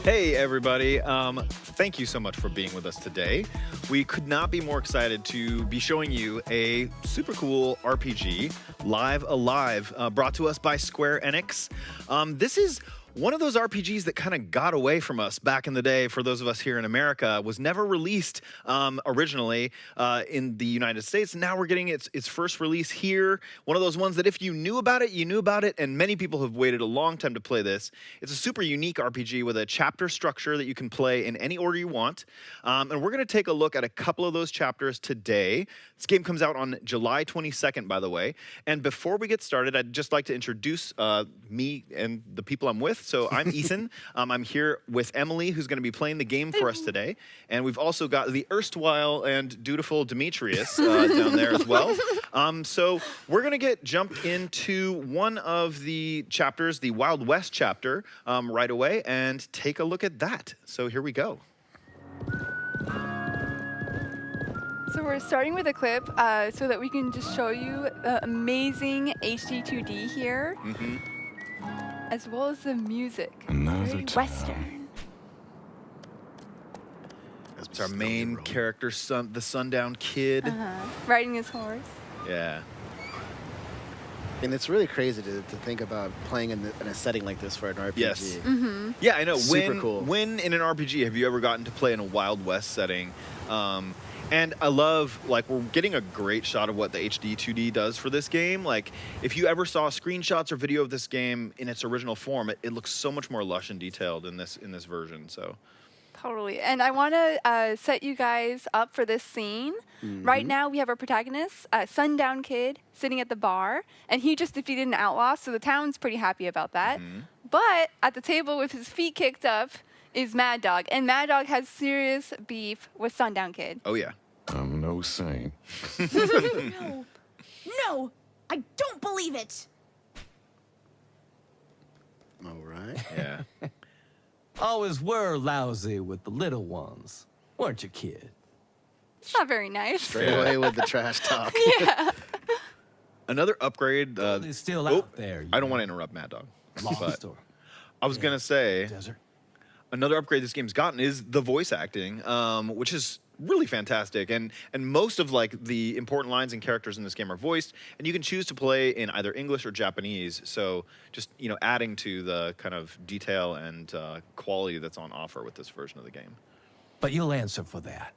Hey everybody, thank you so much for being with us today. We could not be more excited to be showing you a super cool RPG, Live Alive, brought to us by Square Enix. This is one of those RPGs that kind of got away from us back in the day for those of us here in America, was never released originally in the United States. Now we're getting its first release here. One of those ones that if you knew about it, you knew about it, and many people have waited a long time to play this. It's a super unique RPG with a chapter structure that you can play in any order you want. And we're going to take a look at a couple of those chapters today. This game comes out on July 22nd, by the way. And before we get started, I'd just like to introduce me and the people I'm with. So I'm Ethan. I'm here with Emily, who's going to be playing the game for us today. And we've also got the erstwhile and dutiful Demetrius down there as well. So we're going to jump into one of the chapters, the Wild West chapter, right away and take a look at that. So here we go. So we're starting with a clip so that we can just show you the amazing HD 2D here, as well as the music. Very Western. It's our main character, the Sundown Kid. Riding his horse. Yeah. And it's really crazy to think about playing in a setting like this for an RPG. Yes. Yeah, I know. Super cool. When in an RPG have you ever gotten to play in a Wild West setting? And I love, like, we're getting a great shot of what the HD 2D does for this game. Like, if you ever saw screenshots or video of this game in its original form, it looks so much more lush and detailed in this version. So. Totally. And I want to set you guys up for this scene. Right now, we have our protagonist, Sundown Kid, sitting at the bar, and he just defeated an outlaw, so the town's pretty happy about that. But at the table with his feet kicked up is Mad Dog, and Mad Dog has serious beef with Sundown Kid. Oh, yeah. I'm no saint. No, I don't believe it. All right. Yeah. Always were lousy with the little ones, weren't you, kid? It's not very nice. Straight away with the trash talk. Yeah. Another upgrade. He's still out there. I don't want to interrupt Mad Dog. Lost or I was going to say, desert. another upgrade this game's gotten is the voice acting, which is really fantastic. And most of like the important lines and characters in this game are voiced, and you can choose to play in either English or Japanese. So just, adding to the kind of detail and quality that's on offer with this version of the game. But you'll answer for that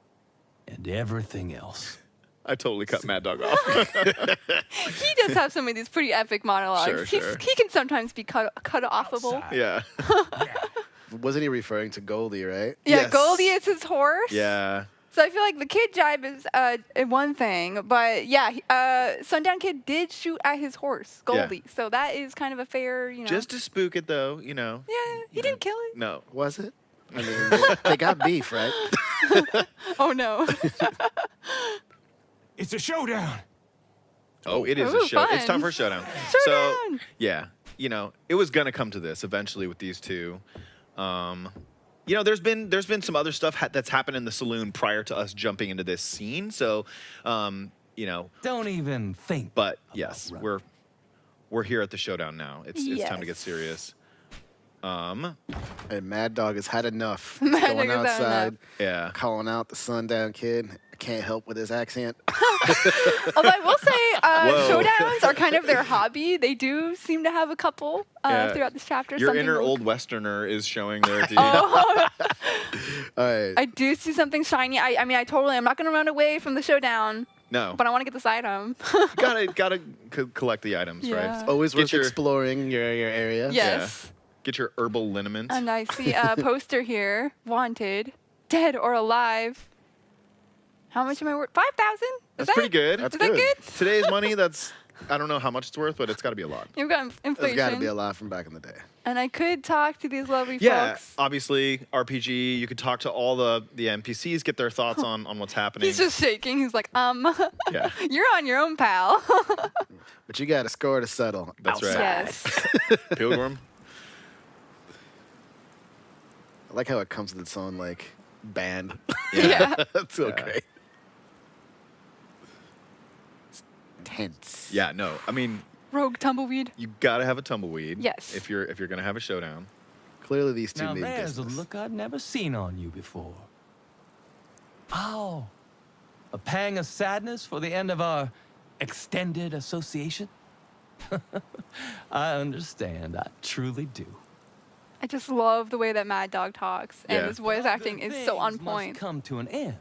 and everything else. I totally cut Mad Dog off. He does have some of these pretty epic monologues. Sure. He can sometimes be cut offable. Outside. Yeah. Wasn't he referring to Goldie, right? Yeah, Yes. Goldie is his horse. Yeah. So I feel like the kid jibe is one thing, but yeah, Sundown Kid did shoot at his horse, Goldie. Yeah. So that is kind of a fair, Just to spook it, though, Yeah, he didn't kill it. No. Was it? I mean, they got beef, right? Oh no. It's a showdown. Oh, it is Ooh, a show. fun. It's time for a showdown. Showdown! So, yeah, it was going to come to this eventually with these two. There's been some other stuff that's happened in the saloon prior to us jumping into this scene. So, Don't even think. but about yes, running. we're here at the showdown now. It's time to get Yes. serious. And Mad Dog has had enough. Mad He's Dog going has had outside, enough. Yeah. calling out the Sundown Kid. Can't help with his accent. Although I will say, Whoa. showdowns are kind of their hobby. They do seem to have a couple Yeah. throughout this chapter. Your something inner like- old Westerner is showing there. Oh, All right. I do see something shiny. I'm not going to run away from the showdown, No. but I want to get this item. gotta collect the items, Yeah. right? Always Get worth your- exploring your area. Yes. Get your herbal liniment. And I see a poster here. Wanted. Dead or alive. How much am I worth? 5,000? That's pretty good. That's Is that good? Today's money, I don't know how much it's worth, but it's got to be a lot. You've got There's inflation. got to be a lot from back in the day. And I could talk to these lovely Yeah, folks. obviously, RPG, you could talk to all the NPCs, get their thoughts on what's happening. He's just shaking. He's like, Yeah. you're on your own, pal. But you got a score to settle. That's right. Yes. Pilgrim? I like how it comes with its own, like, band. Yeah. That's so Yeah. great. It's tense. Yeah, no. I mean, Rogue tumbleweed. you got to have a tumbleweed. Yes. If you're going to have a showdown. Clearly, these two Now mean there's business. a look I'd never seen on you before. Oh, a pang of sadness for the end of our extended association? I understand. I truly do. I just love the way that Mad Dog talks, and Yeah. his voice All acting good is so on things point. must come to an end.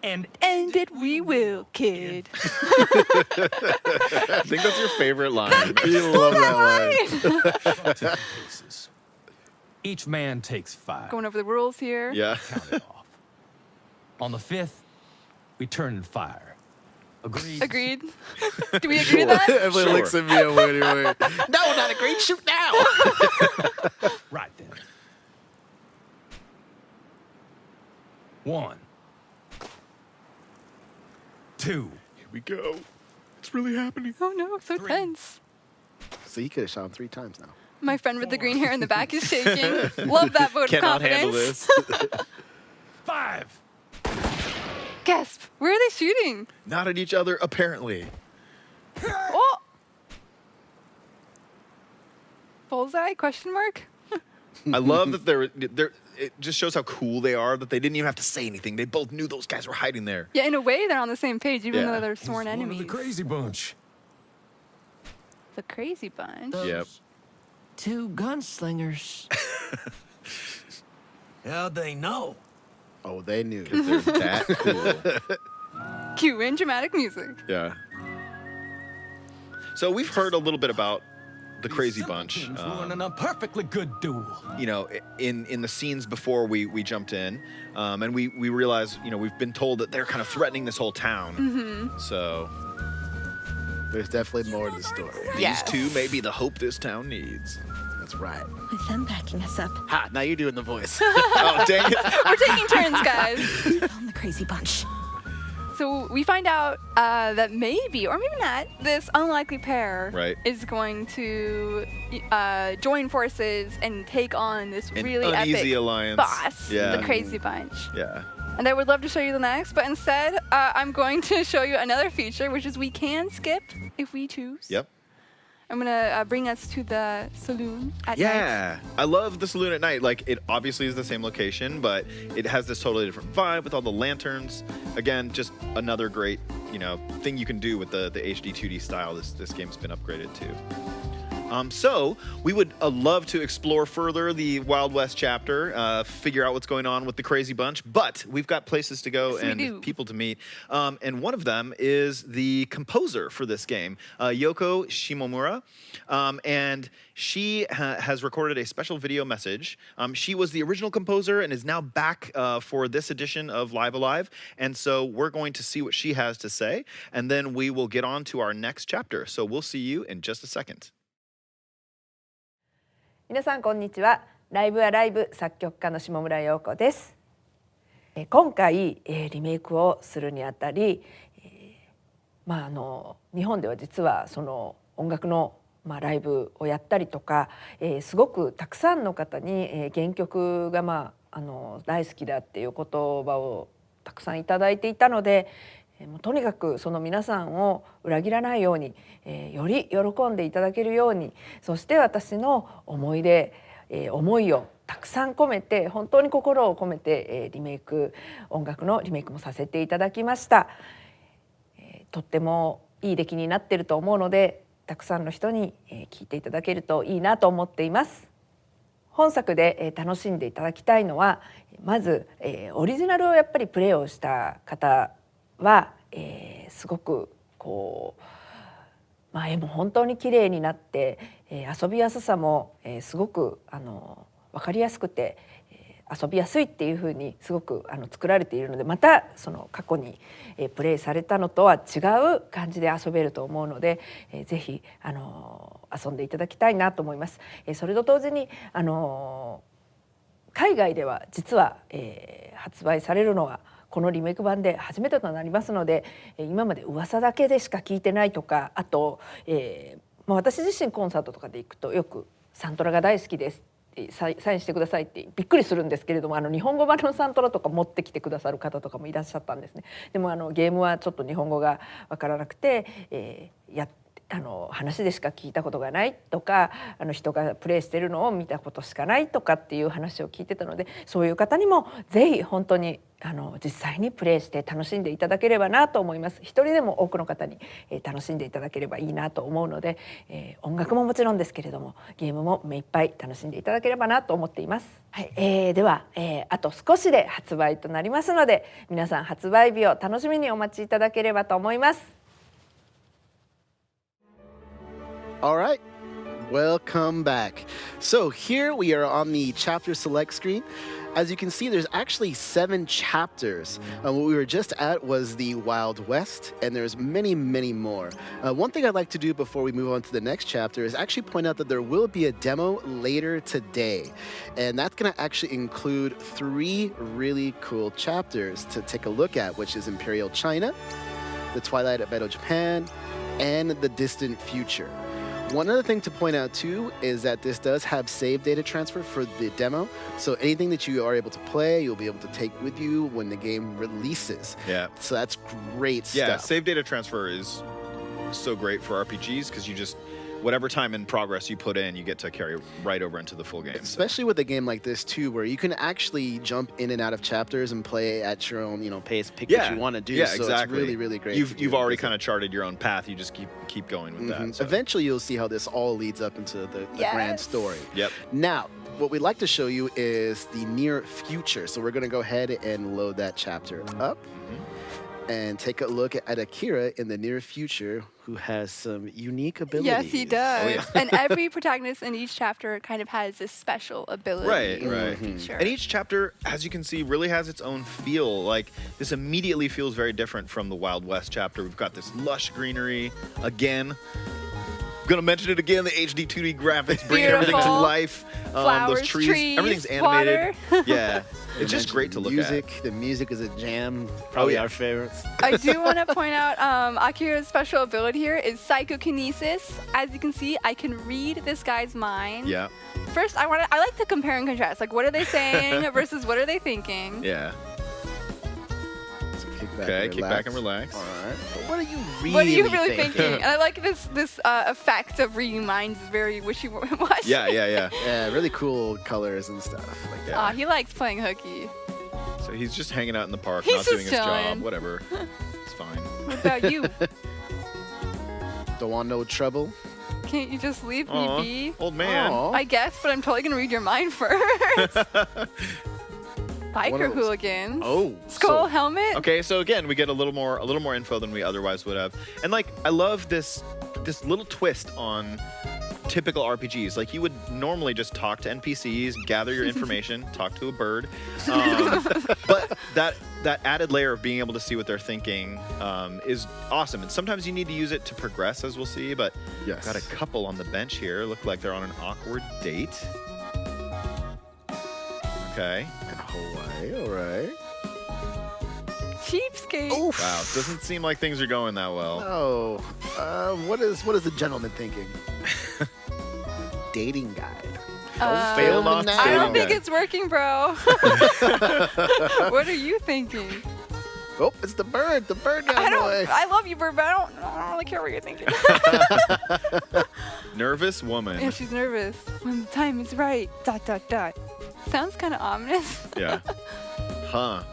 And End it we will, kid. I think that's your favorite line. You love that line. to pieces. Each man takes 5. Going over the rules here. Yeah. Count it off. On the 5th, we turn and fire. Agreed? Agreed. Do we agree to that? Everybody looks at me and wait, wait. No, not agreed. Shoot now. Right then. 1, 2, Here we go. It's really happening. Oh no, so 3. tense. So you could have shot him 3 times now. My friend with the green hair in the back is shaking. Love that vote of Cannot confidence. handle this. 5. Gasp. Where are they shooting? Not at each other, apparently. Oh! Bullseye? Question mark? I love that they're. It just shows how cool they are that they didn't even have to say anything. They both knew those guys were hiding there. Yeah, in a way, they're on the same page, even Yeah. though they're sworn He's one enemies. of the crazy bunch. The crazy bunch. Yep. 2 gunslingers. How'd they know? Oh, they knew. They're that cool. Cue in dramatic music. Yeah. So we've heard a little bit about the Crazy Bunch. Simpletons ruining a perfectly good duel. You know, in the scenes before we jumped in, and we realized, you know, we've been told that they're kind of threatening this whole town. Mm-hmm. So There's definitely more to the story. Yes. these two may be the hope this town needs. That's right. With them backing us up, Ha! Now you're doing the voice. Oh, dang it. We're taking turns, guys. I'm the crazy bunch. So we find out that maybe, or maybe not, this unlikely pair Right. is going to join forces and take on this An really uneasy epic alliance. boss, Yeah. the Crazy Bunch. Yeah. And I would love to show you the next, but instead, I'm going to show you another feature, which is we can skip if we choose. Yep. I'm gonna bring us to the saloon at night. Yeah, I love the saloon at night. Like, it obviously is the same location, but it has this totally different vibe with all the lanterns. Again, just another great, you know, thing you can do with the HD 2D style this game's been upgraded to. So we would love to explore further the Wild West chapter, figure out what's going on with the Crazy Bunch, but we've got places to go Yes, we and do. people to meet. And one of them is the composer for this game, Yoko Shimomura. And she has recorded a special video message. She was the original composer and is now back for this edition of Live Alive. And so we're going to see what she has to say, and then we will get on to our next chapter. So we'll see you in just a second. 皆さんこんにちは。ライブアライブ作曲家の下村陽子です。今回リメイクをするにあたり、日本では実はその音楽のライブをやったりとか、すごくたくさんの方に原曲が大好きだっていう言葉をたくさんいただいていたので、もうとにかくその皆さんを裏切らないように、より喜んでいただけるように、そして私の思いをたくさん込めて、本当に心を込めて、音楽のリメイクもさせていただきました。とってもいい出来になっていると思うので、たくさんの人に聴いていただけるといいなと思っています。本作で楽しんでいただきたいのは、まずオリジナルをやっぱりプレイをした方は、すごく絵も本当に綺麗になって、遊びやすさも、すごく分かりやすくて、遊びやすいっていうふうにすごく作られているので、またその過去にプレイされたのとは違う感じで遊べると思うので、ぜひ遊んでいただきたいなと思います。それと同時に海外では実は、発売されるのはこのリメイク版で初めてとなりますので、今まで噂だけでしか聞いてないとか、あと、私自身コンサートとかで行くとよくサントラが大好きですサインしてくださいってびっくりするんですけれども、日本語版のサントラとか持ってきてくださる方とかもいらっしゃったんですね。でもゲームはちょっと日本語がわからなくて、話でしか聞いたことがないとか人がプレイしてるのを見たことしかないとかっていう話を聞いてたので、そういう方にもぜひ本当に実際にプレイして楽しんでいただければなと思います。一人でも多くの方に楽しんでいただければいいなと思うので、音楽ももちろんですけれどもゲームも目いっぱい楽しんでいただければなと思っています。はい、では、あと少しで発売となりますので、皆さん発売日を楽しみにお待ちいただければと思います。All right, welcome back. So here we are on the chapter select screen. As you can see, there's actually 7 chapters. What we were just at was the Wild West, and there's many, many more. One thing I'd like to do before we move on to the next chapter is actually point out that there will be a demo later today. And that's going to actually include 3 really cool chapters to take a look at, which is Imperial China, the Twilight of Edo Japan, and the Distant Future. One other thing to point out too is that this does have save data transfer for the demo. So anything that you are able to play, you'll be able to take with you when the game releases. Yeah. So that's great stuff. Yeah, save data transfer is so great for RPGs because you just, whatever time in progress you put in, you get to carry right over into the full game. Especially with a game like this too, where you can actually jump in and out of chapters and play at your own, pace, pick what you want to do. Yeah, so exactly. It's really, really great. You've already kind of charted your own path. You just keep going with that. So. Eventually, you'll see how this all leads up into the grand story. Yep. Now, what we'd like to show you is the near future. So we're going to go ahead and load that chapter up. And take a look at Akira in the near future, who has some unique abilities. Yes, he does. Oh, yeah. And every protagonist in each chapter kind of has this special ability. Right. Feature. And each chapter, as you can see, really has its own feel. Like, this immediately feels very different from the Wild West chapter. We've got this lush greenery again. Gonna mention it again, the HD 2D graphics bringing everything to life. Flowers, those trees, trees, everything's animated. water. Yeah, it's just great to look music. at. The music is a jam. Probably yeah. our favorites. I do want to point out Akira's special ability here is psychokinesis. As you can see, I can read this guy's mind. Yeah. First, I like to compare and contrast. Like, what are they saying versus what are they thinking? Yeah. Okay, kick back and relax. All right. But what are you really What are you really thinking? And I like this effect of reading minds is very wishy-washy. Yeah. Yeah, really cool colors and stuff like that. Aw, he likes playing hooky. So he's just hanging out in the park, He's not doing just his job. chilling. Whatever. It's fine. What about you? Don't want no trouble. Can't you just leave Aw, me be? old man. Aw. I guess, but I'm totally gonna read your mind first. Biker those- hooligans. Oh. Skull helmet. Okay, so again, we get a little more info than we otherwise would have. And like, I love this little twist on typical RPGs. Like, you would normally just talk to NPCs, gather your information, talk to a bird. But that added layer of being able to see what they're thinking is awesome. And sometimes you need to use it to progress, as we'll see. But Yes. got a couple on the bench here. Look like they're on an awkward date. Okay. Hawaii, all right. Cheapskate. Oof. Wow, doesn't seem like things are going that well. Oh, what is the gentleman thinking? Dating guide. Fail not I don't think guide. it's working, bro. What are you thinking? Oh, it's the bird guy boy. I love you, Bird, but I don't really care what you're thinking. Nervous woman. Yeah, she's nervous. When the time is right. ... Sounds kind of ominous. Yeah. Huh.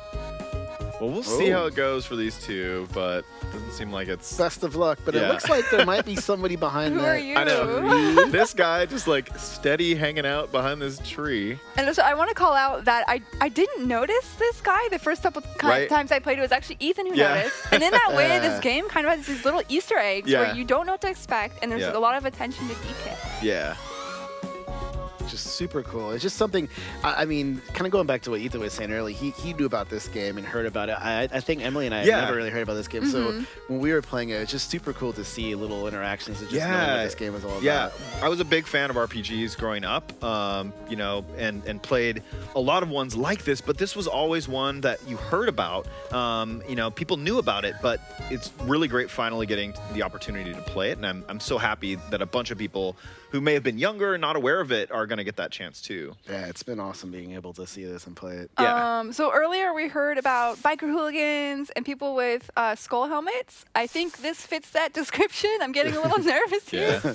Well, we'll see how it goes for these two, but it doesn't seem like it's... Best of luck, but it Yeah. looks like there might be somebody behind Who that. are you? I know. This guy just like steady hanging out behind this tree. And also, I want to call out that I didn't notice this guy the first couple Right. times I played. It was actually Ethan who Yeah. noticed. And in that way, this game kind of has these little Easter eggs Yeah. where you don't know what to expect, and there's Yeah. a lot of attention to detail. Yeah. Just super cool. It's just something, I mean, kind of going back to what Ethan was saying earlier, he knew about this game and heard about it. I think Emily and I Yeah. had never really heard about this game. So when we were playing it, it's just super cool to see little interactions and just knowing what this game was all about. Yeah, I was a big fan of RPGs growing up, you know, and played a lot of ones like this, but this was always one that you heard about. You know, people knew about it, but it's really great finally getting the opportunity to play it, and I'm so happy that a bunch of people who may have been younger and not aware of it are going to get that chance too. Yeah, it's been awesome being able to see this and play it. Yeah. So earlier we heard about biker hooligans and people with skull helmets. I think this fits that description. I'm getting a little nervous here. Yeah.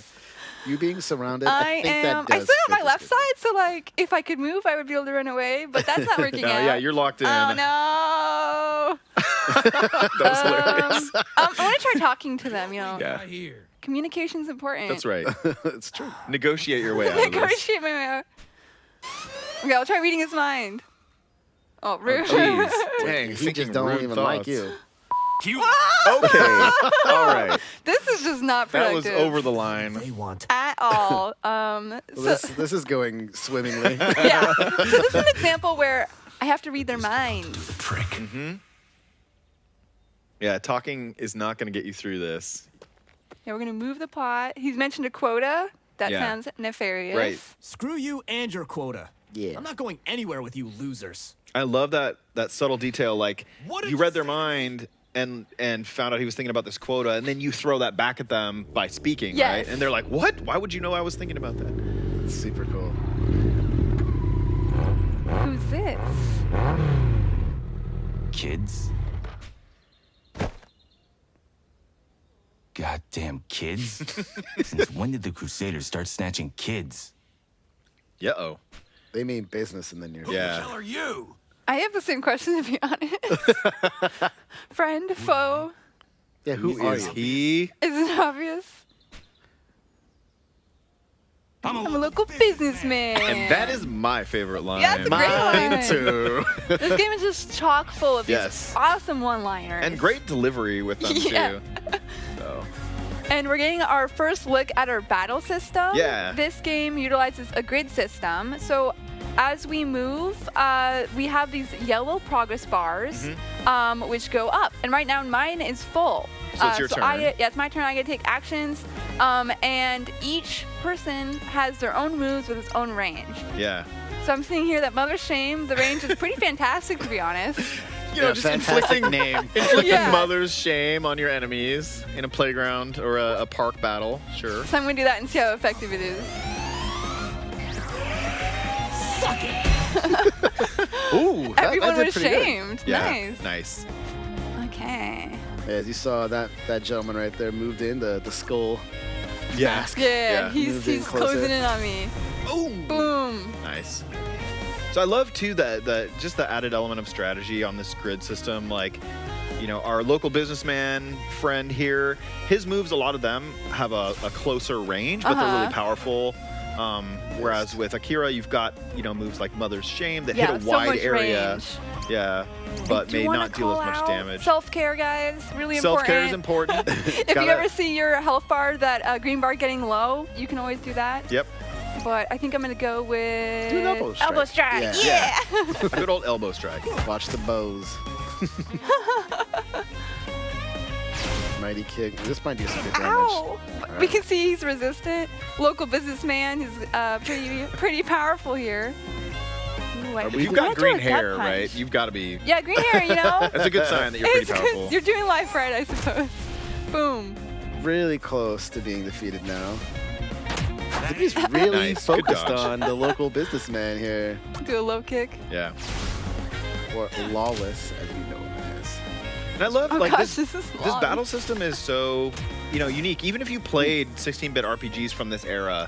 You being surrounded, I think am. that I does sit on fit my left this side, so like if I could move, I would be able to run away. But that's not working No, out. yeah, you're locked in. Oh no! That was hilarious. I want to try talking to them. You know, Yeah. here. communication's important. That's right. it's true. Negotiate your way out of this. Negotiate my way out. Okay, I'll try reading his mind. Oh, rude. Jeez. Dang, He thinking just don't rude even thoughts. like you. Cute. Okay. All right. This is just not That productive. was over the line. They want. At all. This is going swimmingly. Yeah. So this is an example where I have to read their minds. Prick. Yeah, talking is not going to get you through this. Yeah, we're gonna move the plot. He's mentioned a quota. That Yeah. sounds nefarious. Right. Screw you and your quota. Yeah. I'm not going anywhere with you losers. I love that subtle detail. Like What did you you read their say? mind and found out he was thinking about this quota, and then you throw that back at them by speaking, Yes. right? And they're like, "What? Why would you know I was thinking about that?" It's super cool. Who's this? Kids. Goddamn kids. Since when did the Crusaders start snatching kids? Yeah. Oh. They mean business in the near Who future. the hell are you? I have the same question, to be honest. Friend, foe. Yeah, who are you? He? Is it obvious? I'm I'm a local businessman. And that is my favorite line. Yeah, that's a great Mine one. too. This game is just chock full of Yes. these awesome one-liners. And great delivery with them Yeah. too. So. And we're getting our first look at our battle system. Yeah. This game utilizes a grid system. So as we move, we have these yellow progress bars, which go up. And right now mine is full. Mm-hmm. So it's your turn. Yeah, it's my turn. I get to take actions. And each person has their own moves with its own range. Yeah. So I'm seeing here that Mother Shame, the range is pretty fantastic, to be honest. You know, Yeah, just fantastic inflicting name. inflicting Yeah. mother's shame on your enemies in a playground or a park battle. Sure. So I'm going to do that and see how effective it is. Ooh, that Everyone did was pretty good. shamed. Yeah. Nice. Nice. Okay. As you saw, that gentleman right there moved in the skull Yeah. mask. Yeah, he's moved in closer. closing in on me. Boom. Boom. Nice. So I love too that just the added element of strategy on this grid system. Like, you know, our local businessman friend here, his moves, a lot of them have a closer range, but they're really powerful. Whereas with Akira, you've got, you know, moves like Mother's Shame that Yeah, hit a so wide much area. range. Yeah, but Do you may wanna not deal as call much out damage. Self-care, guys, really Self-care is important. important. If you ever see your health bar, that green bar getting low, you can always do that. Yep. But I think I'm gonna go with Do an elbow strike. Elbow strike. Yeah. Yeah. A good old elbow strike. Watch the bows. Mighty kick. This might do some good damage. Ow! We can see he's resistant. Local businessman is pretty powerful here. Ooh, If you've I got threw green a gut hair, punch. right? You've got to be. Yeah, green hair. You know. That's a good sign that you're pretty It's 'cause powerful. You're doing life right, I suppose. Boom. Really close to being defeated now. I think he's really Nice. Good focused dodge. on the local businessman here. Do a low kick. Yeah. Or lawless, as we know him as. And I love Oh like gosh, this this is this long. battle system is so, you know, unique. Even if you played 16-bit RPGs from this era,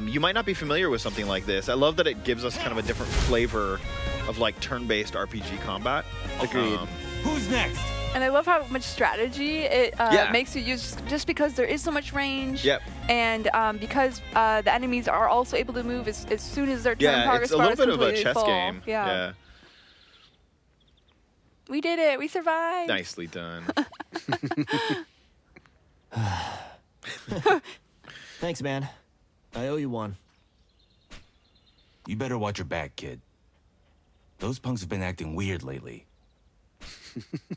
you might not be familiar with something like this. I love that it gives us kind of a different flavor of like turn-based RPG combat. Agreed. Who's next? And I love how much strategy it Yeah. makes you use, just because there is so much range. Yep. And because the enemies are also able to move as soon as their turn Yeah, progress it's a bar little is bit of a completely chess full. game. Yeah. We did it. We survived. Nicely done. Thanks, man. I owe you one. You better watch your back, kid. Those punks have been acting weird lately.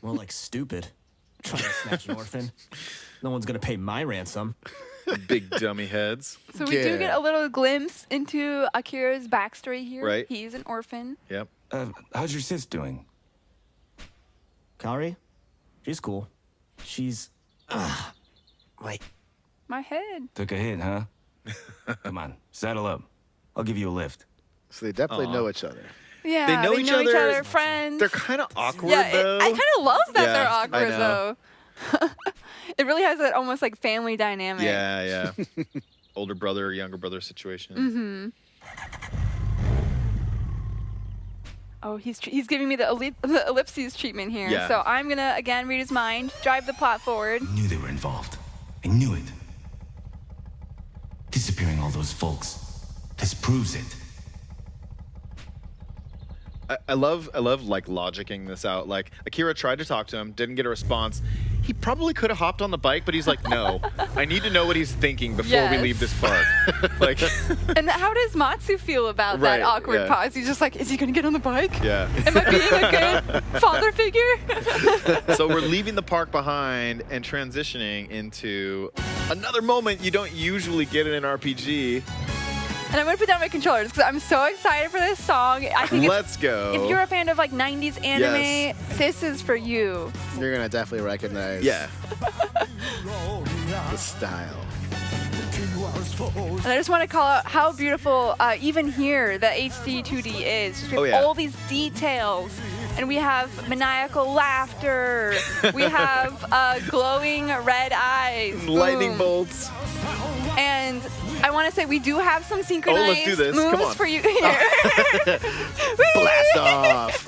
More like stupid. Trying to snatch an orphan. No one's gonna pay my ransom. Big dummy heads. So we do Yeah. get a little glimpse into Akira's backstory here. Right. He's an orphan. Yep. How's your sis doing? Kari? She's cool. She's... my My head. Took a hit, huh? Come on, saddle up. I'll give you a lift. So they definitely know each other. Yeah, They know each other. friends. They're kind of awkward yeah, though. I kind of love that Yeah, they're I awkward know. though. It really has that almost like family dynamic. Yeah. Older brother, younger brother situation. Oh, he's giving me the ellipses treatment here. Yeah. So I'm gonna again read his mind, drive the plot forward. I knew they were involved. I knew it. Disappearing all those folks. This proves it. I love like logicking this out. Like Akira tried to talk to him, didn't get a response. He probably could have hopped on the bike, but he's like, no, I need to know what he's thinking before we Yes. leave this park. Like, And how does Matsu feel about Right, that awkward yeah. pause? He's just like, is he gonna get on the bike? yeah. Am I being a good father figure? So we're leaving the park behind and transitioning into another moment you don't usually get in an RPG. And I'm gonna put down my controllers because I'm so excited for this song. I think Let's go. if you're a fan of like 90s anime, Yes. this is for you. You're gonna definitely recognize Yeah. the style. And I just want to call out how beautiful, even here, the HD 2D is. Just with Oh, yeah. all these details. And we have maniacal laughter. We have glowing red eyes. Lightning Boom. bolts. And I want to say we do have some synchronized do this. moves Come on. for you here. Blast off.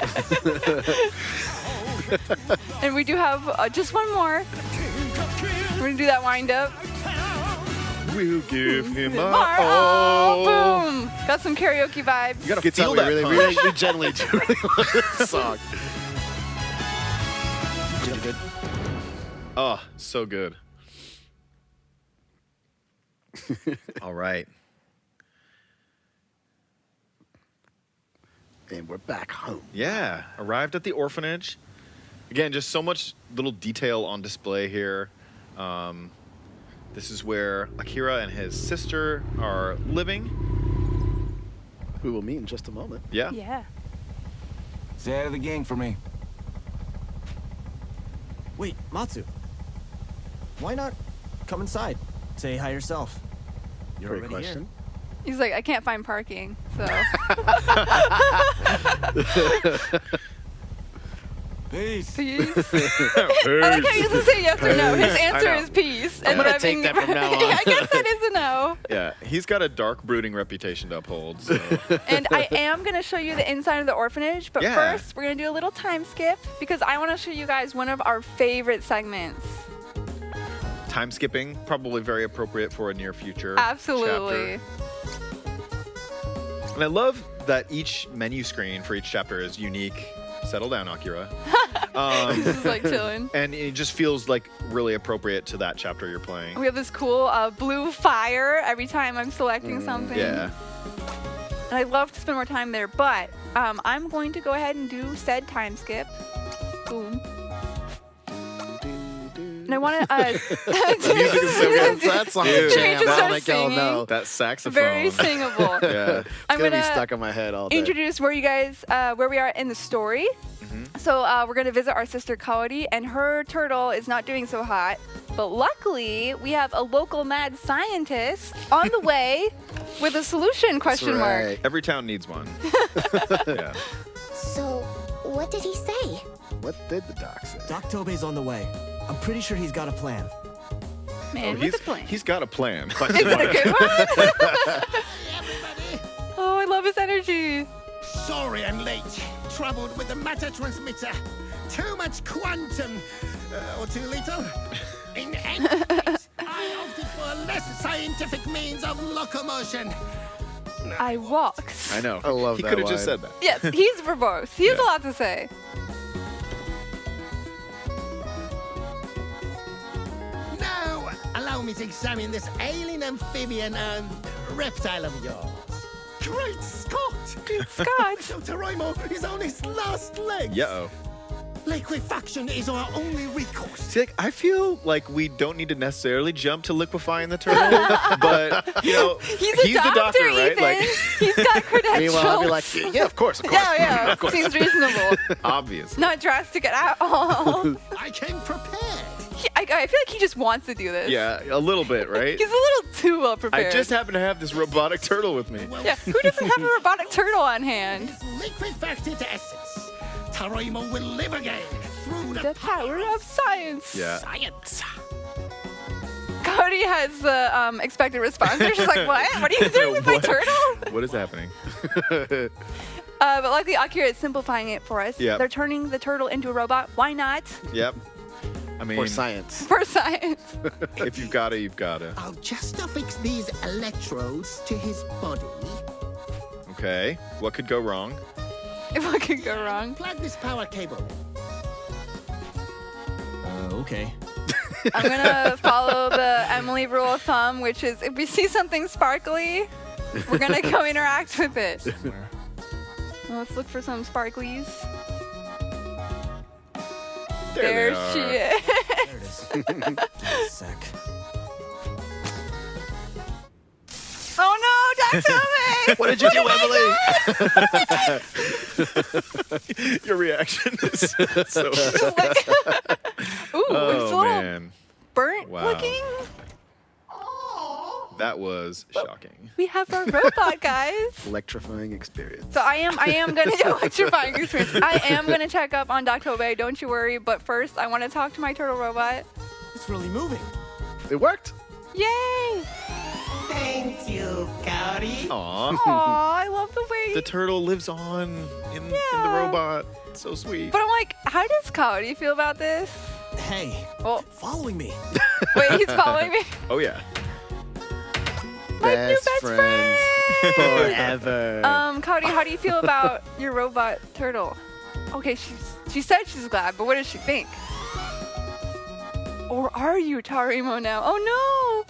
And we do have just one more. We're going to do that wind up. We'll give him Oh, a all. boom. Got some karaoke vibes. You gotta Good feel we that really, punch. we generally do really love this song. Good. Oh, so good. All right. And we're back home. Yeah, arrived at the orphanage. Again, just so much little detail on display here. This is where Akira and his sister are living. We will meet in just a moment. Yeah. Yeah. Say hi to the gang for me. Wait, Matsu. Why not come inside? Say hi yourself. You're Great already question. He's like, I can't find parking, so. Peace. Peace. I like how he doesn't say yes or no. His answer know. is peace. I'm And gonna having- take that from now on. I guess that is a no. Yeah, he's got a dark, brooding reputation to uphold. So. And I am going to show you the inside of the orphanage, but Yeah. first we're going to do a little time skip because I want to show you guys one of our favorite segments. Time skipping, probably very appropriate for a near future Absolutely. chapter. And I love that each menu screen for each chapter is unique. Settle down, Akira. He's just like chilling. And it just feels like really appropriate to that chapter you're playing. We have this cool blue fire every time I'm selecting something. Yeah. And I'd love to spend more time there, but I'm going to go ahead and do said time skip. Boom. And I want to. The music is so good. That song's a Dude. jam. Just I'll start make y'all singing. know. That saxophone. Very singable. Yeah. It's I'm gonna be gonna stuck in my head all day. introduce where you guys where we are in the story. So we're gonna visit our sister Kaori, and her turtle is not doing so hot. But luckily, we have a local mad scientist on the way with a solution? Question mark. Right. Every town needs one. Yeah. So, what did he say? What did the doc say? Doc Tobey's on the way. I'm pretty sure he's got a plan. Man, he's, what's the plan? he's got a plan. Is it a good one? Oh, I love his energy. Sorry I'm late. Troubled with the matter transmitter. Too much quantum. Or too little. In any case, I opted for a less scientific means of locomotion. I walked. I know. I love he that could have just line. said that. Yes, he's verbose. He has Yeah. a lot to say. Now, allow me to examine this alien amphibian and reptile of yours. Great Scott! Scott. Toroimo is on his last legs. Yeah-oh. Liquefaction is our only recourse. See, like, I feel like we don't need to necessarily jump to liquefying the turtle, but, you know, He's a the doctor, right? Ethan. Like, He's got credentials. Meanwhile, I'll be like, yeah, of course. yeah. Seems reasonable. obvious. Not drastic at all. I came prepared. I feel like he just wants to do this. Yeah, a little bit, right? He's a little too well prepared. I just happen to have this robotic turtle with me. Yeah, who doesn't have a robotic turtle on hand? Liquefaction to essence. Taroimo will live again through The power of science. Yeah. science. Cody has the expected response. She's like, what? What are you doing with my What? turtle? What is happening? But luckily, Akira is simplifying it for us. Yep. They're turning the turtle into a robot. Why not? Yep. I mean, For science. For science. if you've got to, you've got to. I'll just affix these electrodes to his body. Okay. What could go wrong? If what could go wrong. Plug this power cable. Okay. I'm gonna follow the Emily rule of thumb, which is if we see something sparkly, we're gonna go interact with it. Somewhere. Well, let's look for some sparklies. There they she are. is. There it is. Give me a sec. Oh no, Dr. Tomei! What did you do, Emily? Your reaction is so. Ooh, it's a Oh little man, burnt Wow. looking. that was shocking. We have our robot, guys. Electrifying experience. So I am gonna electrifying experience. I am gonna check up on Dr. Tomei, don't you worry. But first, I want to talk to my turtle robot. It's really moving. It worked. Yay! Thank you, Cody. Aw, Aw, I love the way. the turtle lives on in the Yeah. robot. So sweet. But I'm like, how does Cody feel about this? Hey, Oh, following me. wait, he's following me. Oh yeah. My new best friends friend. forever. Cody, how do you feel about your robot turtle? Okay, she said she's glad, but what does she think? Or are you Tarimo now? Oh no!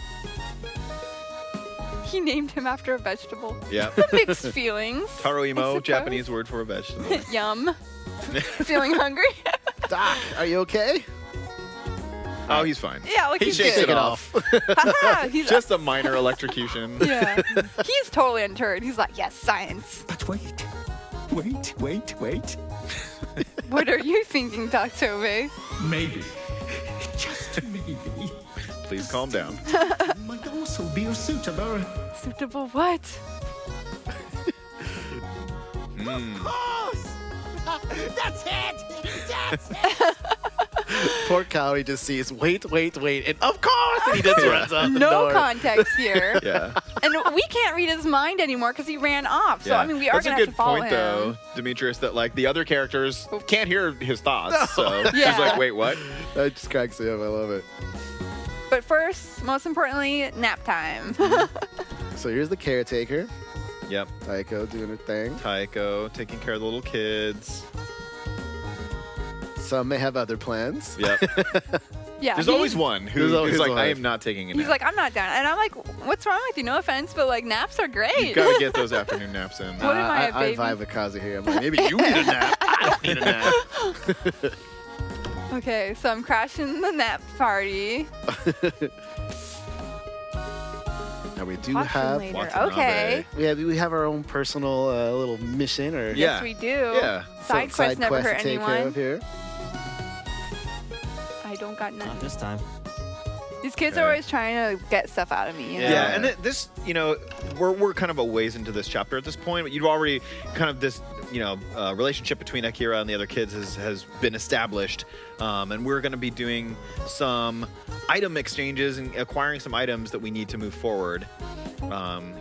He named him after a vegetable. Yeah. Mixed feelings. I Taroimo, suppose. Japanese word for a vegetable. Yum. Feeling hungry? Doc, are you okay? Oh, he's fine. Yeah, like He he's shakes good. it off. Haha, he's Just a minor electrocution. yeah. He's totally undeterred. He's like, yes, science. But wait. Wait. What are you thinking, Dr. Tomei? Maybe. Just maybe. Please calm down. Might also be a suitable. Suitable what? Mm. That's it! That's it! Poor cow, he just sees, wait, and of course, and he just runs out the No door. context here. Yeah. And we can't read his mind anymore because he ran off. So, Yeah. I mean, we are That's going a to have good to follow point, him. though, Demetrius, that like the other characters can't hear his thoughts. So Yeah. she's like, wait, what? That just cracks me up. I love it. But first, most importantly, nap time. So here's the caretaker, Yep. Taiko, doing her thing. Taiko taking care of the little kids. Some may have other plans. Yep. Yeah. There's he's- always one There's who's always like, one. I am not taking a nap. He's like, I'm not down. And I'm like, what's wrong with you? No offense, but like naps are great. You gotta get those afternoon naps in. What am I, a I baby? vibe with Kazu here. I'm like, maybe you need a nap. I don't need a nap. Okay, so I'm crashing the nap party. Now we do Watch him have later. Watanabe. Okay. we have our own personal little mission or Yeah. Yes, we do. Yeah. Side quests never quest hurt to take care anyone. of here. I don't got Not none. this time. These kids Okay. are always trying to get stuff out of me. You know? Yeah, and this, you know, we're kind of a ways into this chapter at this point, but you've already kind of this, you know, relationship between Akira and the other kids has been established, and we're going to be doing some item exchanges and acquiring some items that we need to move forward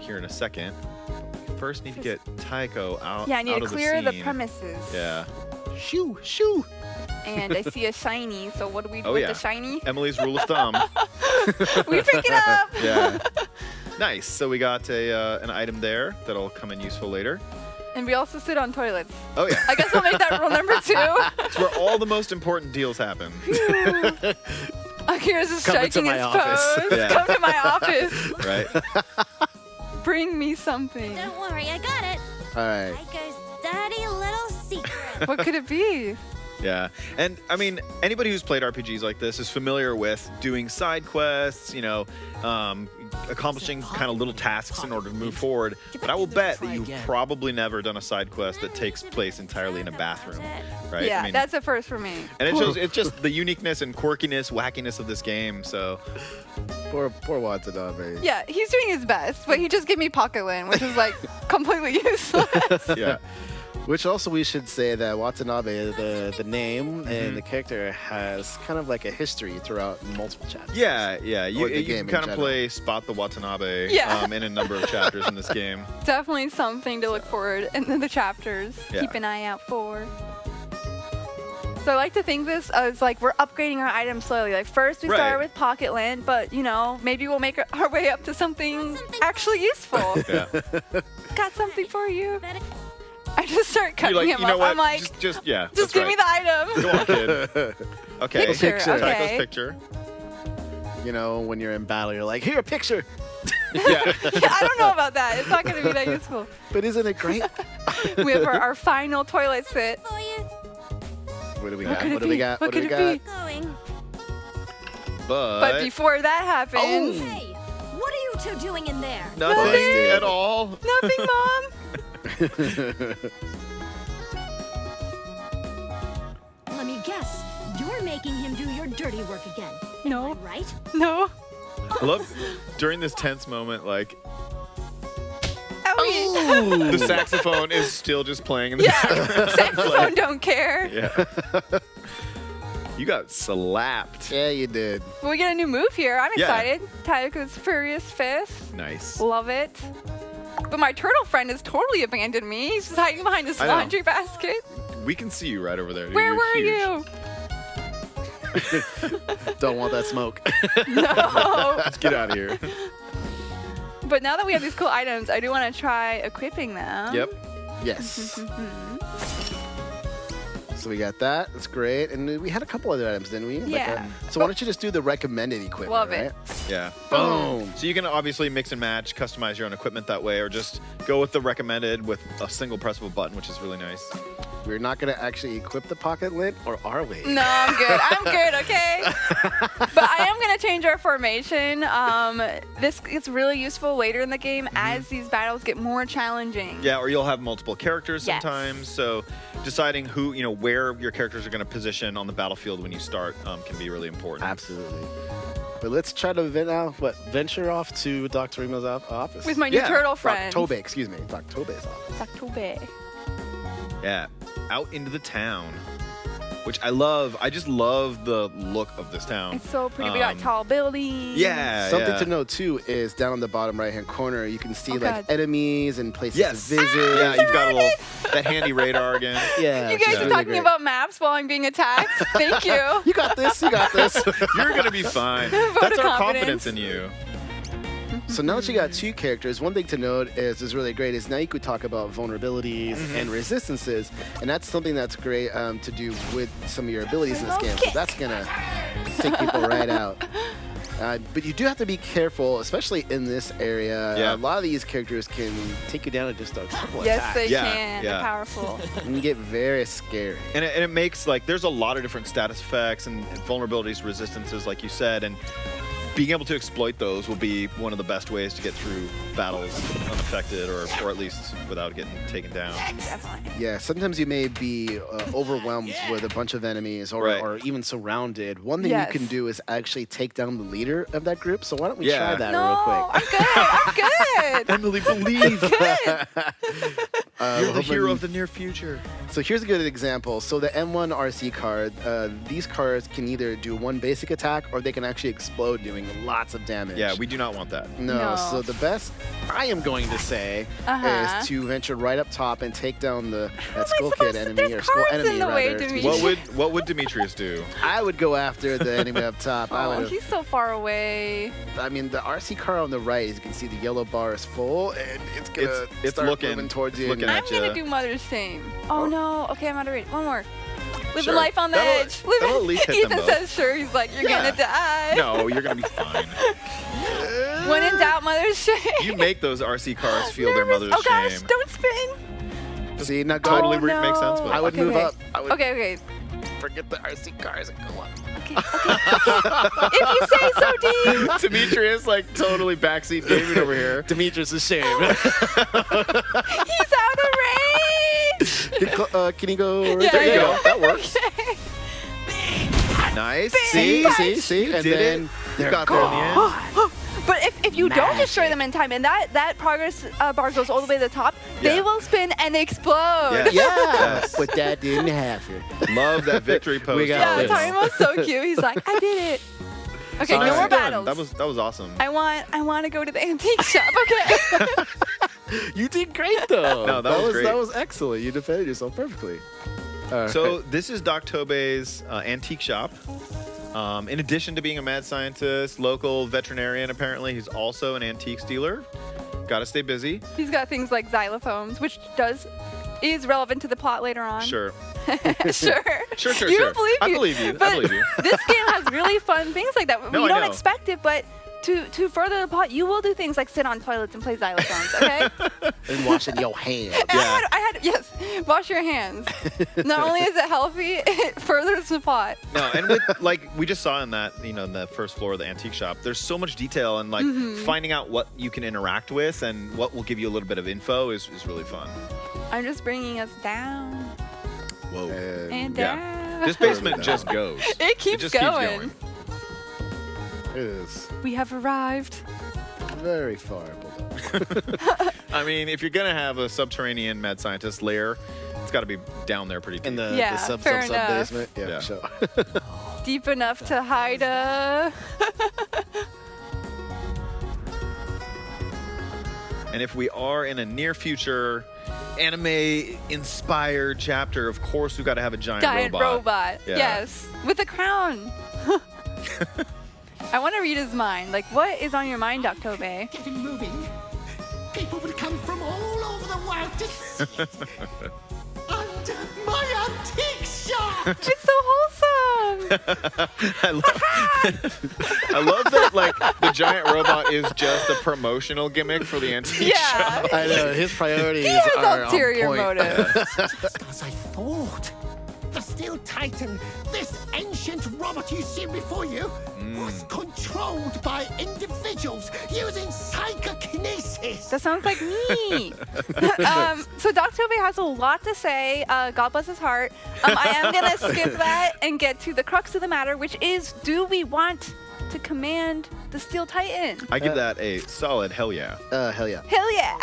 here in a second. First, need to get Taiko out. Yeah, I need out to of clear the scene. premises. Yeah. Shoo, shoo. And I see a shiny, so what do we do Oh, with yeah. the shiny? Emily's rule of thumb. We pick it up! Yeah. Nice. So we got an item there that'll come in useful later. And we also sit on toilets. Oh yeah. I guess we'll make that rule number 2. It's where all the most important deals happen. Akira's just Come into striking my his office. pose. Yeah. Come to my office. Right? Bring me something. Don't worry, I got it. All right. Taiko's dirty little secret. What could it be? Yeah, and I mean, anybody who's played RPGs like this is familiar with doing side quests, you know, accomplishing kind of little tasks in order to move forward. But I will bet that you've probably never done a side quest that takes place entirely in a bathroom, right? Yeah, I mean, that's a first for me. and it shows it's just the uniqueness and quirkiness, wackiness of this game. So Poor Watanabe. Yeah, he's doing his best, but he just gave me Pocket Lint, which is like completely useless. yeah, Which also we should say that Watanabe, the name and the character, has kind of like a history throughout multiple chapters. yeah. Or the You game can in kind of general. play Spot the Watanabe Yeah. in a number of chapters in this game. Definitely something to look forward in the chapters. Yeah. Keep an eye out for. So I like to think this as like we're upgrading our items slowly. Like first we Right. started with Pocket Lint, but you know, maybe we'll make our way up to something actually useful. Yeah. Got something for you. I just start cutting You're like, him you know up. what? I'm like, just yeah. just that's give right. me the item. Go on, kid. Okay. Picture, Picture. okay. Tycho's picture. You know, when you're in battle, you're like, here, a picture. Yeah. Yeah, I don't know about that. It's not going to be that useful. But isn't it great? We have our final toilet sit. What do we What got? could What it do we be? got? What What do we could it got? be? Going. But before that happens, Hey, what are you two doing in there? Nothing Busted. at all. nothing, Mom. Let me guess. You're making him do your dirty work again. No, Right? no. I love during this tense moment, like Owie. the saxophone is still just playing in the Yeah, background. saxophone don't care. Yeah. You got slapped. Yeah, you did. We get a new move here. I'm Yeah. excited. Tycho's Furious Fist. Nice. Love it. But my turtle friend has totally abandoned me. He's just hiding behind his I know. laundry basket. We can see you right over there. Where You're were huge. you? Don't want that smoke. No. Let's get out of here. But now that we have these cool items, I do want to try equipping them. Yep. Yes. So we got that. That's great. And we had a couple other items, didn't we? Yeah. So why don't you just do the recommended equipment, Love right? it. Yeah. Boom. So you can obviously mix and match, customize your own equipment that way, or just go with the recommended with a single press of a button, which is really nice. We're not going to actually equip the pocket lint, or are we? No, I'm good. I'm good, okay? But I am going to change our formation. This is really useful later in the game as these battles get more challenging. Yeah, or you'll have multiple characters Yes. sometimes. So deciding who, you know, where your characters are going to position on the battlefield when you start can be really important. Absolutely. But let's try to venture off to Dr. Rima's office. With my new Yeah, turtle friend. Tobe, excuse me. Dr. Tobe's office. October. Yeah, out into the town, which I love. I just love the look of this town. It's so pretty. We got tall buildings. Yeah. Something yeah. to note too is down in the bottom right-hand corner, you can see Oh, like God. enemies and places Yes. to visit. Yeah, you've got a little that handy radar again. Yeah, You which guys is are really talking great. about maps while I'm being attacked. Thank you. You got this. You got this. You're gonna be fine. Vote That's of our confidence. confidence in you. So now that you got two characters, one thing to note is really great is now you could talk about vulnerabilities and resistances, and that's something that's great to do with some of your abilities in this game. So that's gonna take people right out. But you do have to be careful, especially in this area. Yeah. A lot of these characters can take you down in just a couple Yes, attacks. they Yeah, can. yeah. They're powerful. And you get very scary. And it makes like there's a lot of different status effects and vulnerabilities, resistances, like you said, and being able to exploit those will be one of the best ways to get through battles unaffected or at least without getting taken down. Definitely. Yeah, sometimes you may be overwhelmed with a bunch of enemies or, Right. or even surrounded. One thing Yes. you can do is actually take down the leader of that group. So why don't we Yeah. try that No, real quick? I'm good. I'm good. Emily, believe Good. you're the hoping- hero of the near future. So here's a good example. So the M1 RC card, these cards can either do one basic attack or they can actually explode doing lots of damage. Yeah, we do not want that. No, No. so the best I am going to say is to venture right up top and take down that Skull Kid enemy There's or Skull cards enemy in the way, rather. Demetri. What would Demetrius do? I would go after the enemy up top. I Oh, would. he's so far away. I mean, the RC car on the right, as you can see, the yellow bar is full, and it's gonna It's start looking- moving towards you. looking and- at I'm gonna ya. do Mother's Shame. Oh no. Okay, I'm out of reach. One more. Living Sure. life on the That'll- edge. that'll at least hit them Ethan both. says sure. He's like, you're Yeah. gonna die. No, you're gonna be fine. When in doubt, Mother's Shame. You make those RC cars feel their Nervous. mother's Oh gosh, shame. don't spin. See, now go. Totally Oh, no. makes sense, but I would Okay, move okay. up. I would, Okay. forget the RC cars and go up. Okay. If you say so, Dean. Demetrius, like, totally backseat David over here. Demetrius is ashamed. He's out of range. Can you go? Yeah, There you yeah. go. That works. Okay. Nice. See, Bang. see, You and did then it. they're You got there in the end. But if you don't destroy them in time, and that progress bar goes all the way to the top, they Yeah. will spin and explode. Yes. Yes, but that didn't happen. Love that victory pose. We got Yeah, this. Tarimo's so cute. He's like, I did it. Okay, no Nicely more done. battles. That was awesome. I want to go to the antique shop. Okay. You did great though. No, that was great. That was excellent. You defended yourself perfectly. All right. So this is Doc Tobe's antique shop. In addition to being a mad scientist, local veterinarian, apparently he's also an antiques dealer. Got to stay busy. He's got things like xylophones, which is relevant to the plot later on. Sure. Sure. Sure. You don't believe I you. believe you. But I believe you. This game has really fun things like that. No, You I don't know. expect it, but to further the plot, you will do things like sit on toilets and play xylophones, okay? And washing your hands. And I had yes, wash your hands. Not only is it healthy, it furthers the plot. No, and with, like we just saw in that, in the first floor of the antique shop, there's so much detail, and like finding out what you can interact with and what will give you a little bit of info is really fun. I'm just bringing us down Whoa. and Yeah. down. This basement just goes. It keeps just going. Keeps going. It is We have arrived. very far below. I mean, if you're gonna have a subterranean mad scientist lair, it's got to be down there pretty deep. In the, Yeah, the sub fair sub enough. basement. Yeah, Yeah. for sure. Deep enough to hide a. And if we are in a near future anime-inspired chapter, of course we've got to have a giant robot. Yeah. Yes, with a crown. I want to read his mind. Like, what is on your mind, Doc Tobe? Get him moving. People will come from all over the world to see it. Under my antique shop. It's so wholesome. I love that, like, the giant robot is just a promotional gimmick for the antique Yeah. shop. I know his priorities He has are ulterior on point. motives. Just as I thought. The Steel Titan, this ancient robot you see before you, was controlled by individuals using psychokinesis. That sounds like me. So Doc Tobe has a lot to say. God bless his heart. I am going to skip that and get to the crux of the matter, which is, do we want to command the Steel Titan? I give that a solid hell yeah. Hell yeah. Hell yeah.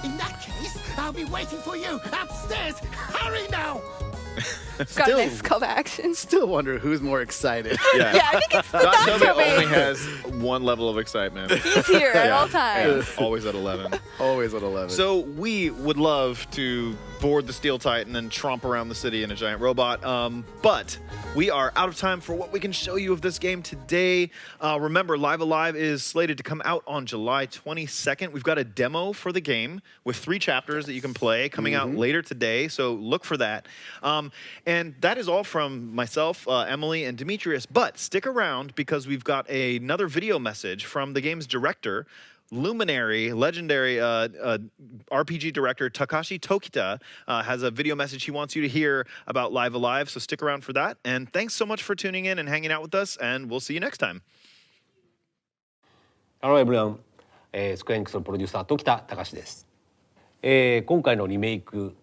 In that case, I'll be waiting for you upstairs. Hurry now! Got a nice call to action. Still wonder who's more excited. Yeah, Yeah, I think it's the Doc Doc Tobe Tobe. only has one level of excitement. He's here at all times. Yeah, always at 11. Always at 11. So we would love to board the Steel Titan and tromp around the city in a giant robot, but we are out of time for what we can show you of this game today. Remember, Live Alive is slated to come out on July 22nd. We've got a demo for the game with 3 chapters that you can play coming out later today, so look for that. And that is all from myself, Emily, and Demetrius, but stick around because we've got another video message from the game's director, luminary, legendary RPG director Takashi Tokita has a video message he wants you to hear about Live Alive, so stick around for that. And thanks so much for tuning in and hanging out with us, and we'll see you next time. Hello everyone、スクエアエニックスのプロデューサー時田隆です、今回のリメイク、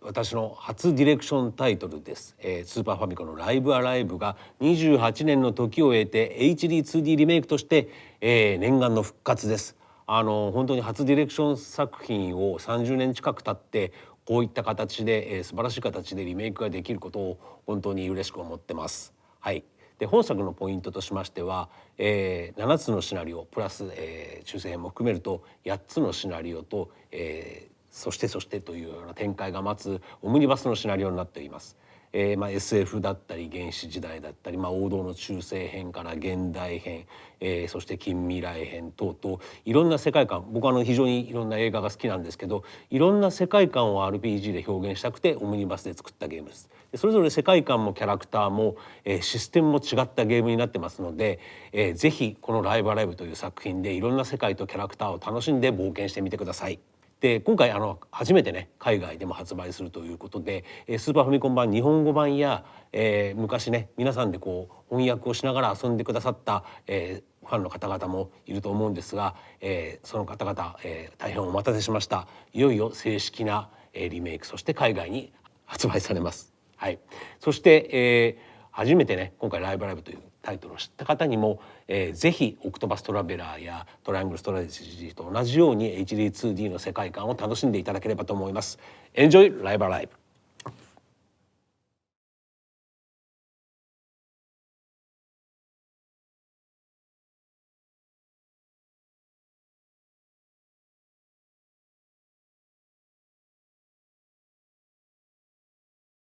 私の初ディレクションタイトルです、スーパーファミコンのライブアライブが28年の時を経て HD2D リメイクとして、念願の復活です。本当に初ディレクション作品を30年近く経ってこういった形で、素晴らしい形でリメイクができることを本当に嬉しく思ってます。はい。で本作のポイントとしましては、7つのシナリオプラス、中世編も含めると8つのシナリオと、そしてというような展開が待つオムニバスのシナリオになっています。SF だったり原始時代だったり、王道の中世編から現代編、そして近未来編等々いろんな世界観、僕は非常にいろんな映画が好きなんですけど、いろんな世界観を RPG で表現したくてオムニバスで作ったゲームです。それぞれ世界観もキャラクターも、システムも違ったゲームになってますので、ぜひこのライブアライブという作品でいろんな世界とキャラクターを楽しんで冒険してみてください。で今回初めてね海外でも発売するということで、スーパーファミコン版日本語版や、昔ね皆さんでこう翻訳をしながら遊んでくださった、ファンの方々もいると思うんですが、その方々、大変お待たせしました。いよいよ正式な、リメイク、そして海外に発売されます。はい、そして、初めてね今回「ライブライブ」というタイトルを知った方にも、ぜひオクトパストラベラーやトライアングルストラテジーと同じように HD2D の世界観を楽しんでいただければと思います。Enjoy Live Alive!